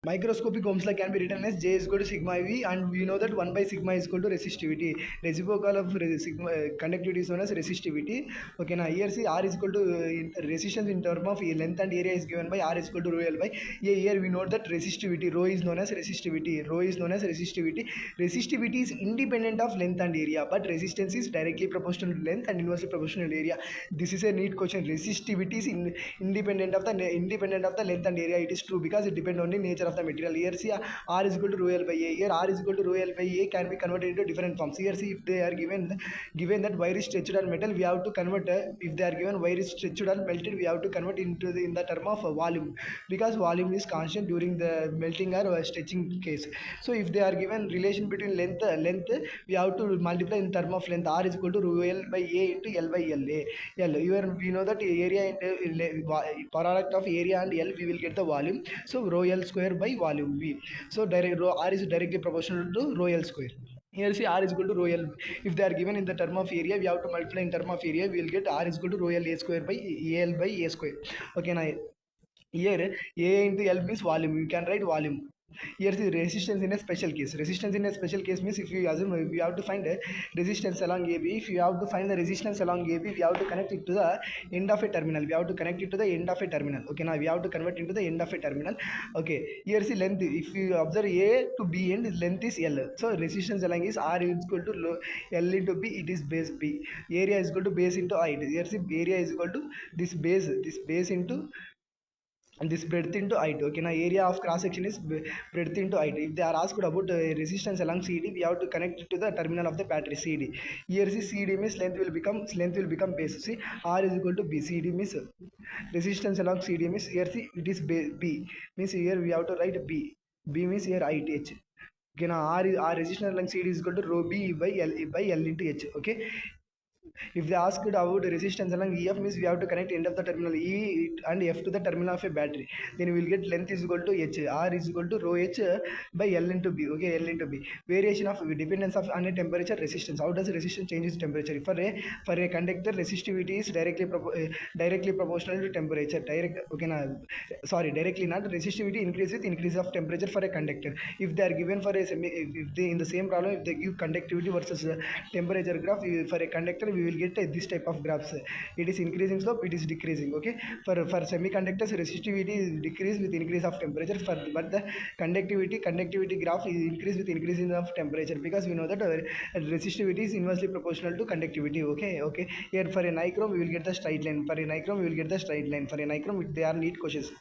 Microscopic Ohm's law can be written as J is equal to sigma V, and we know that 1 by sigma is equal to resistivity. Reciprocal of sigma conductivity is known as resistivity. Okay, now here see R is equal to resistance in terms of length and area is given by R is equal to rho L by. Here we know that resistivity, rho is known as resistivity. Rho is known as resistivity. Resistivity is independent of length and area, but resistance is directly proportional to length and inversely proportional to area. This is a neat question. Resistivity is independent of the length and area. It is true because it depends on the nature of the material. Here see R is equal to rho L by A. Here R is equal to rho L by A can be converted into different forms. Here see, if they are given that wire is stretched on metal, we have to convert. If they are given wire is stretched on melted, we have to convert into in the term of volume, because volume is constant during the melting or stretching case. So if they are given relation between length, we have to multiply in term of length. R is equal to rho L by A into L by L. Here we know that area and product of area and L, we will get the volume. So rho L square by volume V. So rho R is directly proportional to rho L square. Here see R is equal to rho L. If they are given in the term of area, we have to multiply in term of area. We will get R is equal to rho L A square by AL by A square. Okay, now here A into L means volume. You can write volume. Here the resistance in a special case. Resistance in a special case means, if you assume we have to find a resistance along AB. If you have to find the resistance along AB, we have to connect it to the end of a terminal. We have to connect it to the end of a terminal. Okay, now we have to convert into the end of a terminal. Okay, here see length. If you observe A to B end, length is L. So resistance along is R is equal to L into B. It is base B. Area is equal to base into height. Here see area is equal to this base into and this breadth into height. Okay, now area of cross section is breadth into height. If they are asked about resistance along CD, we have to connect it to the terminal of the battery CD. Here see CD means length will become base. See R is equal to B. CD means resistance along CD means, here see it is B means, here we have to write B. B means here height H. Okay, now R resistance along CD is equal to rho B by L into H. Okay, if they ask about resistance along EF means, we have to connect end of the terminal E and F to the terminal of a battery. Then we will get length is equal to H. R is equal to rho H by L into B. Okay, L into B. Variation of dependence of on a temperature resistance. How does resistance changes temperature? For a conductor, resistivity is directly proportional to temperature. Directly not. Resistivity increases with increase of temperature for a conductor. If they are given for a if they in the same problem, if they give conductivity versus temperature graph for a conductor, we will get this type of graphs. It is increasing slope, it is decreasing. Okay, for semiconductors, resistivity is decreased with increase of temperature, but the conductivity graph is increased with increasing of temperature, because we know that resistivity is inversely proportional to conductivity. Okay, here for a nichrome we will get the straight line. For a nichrome they are neat questions.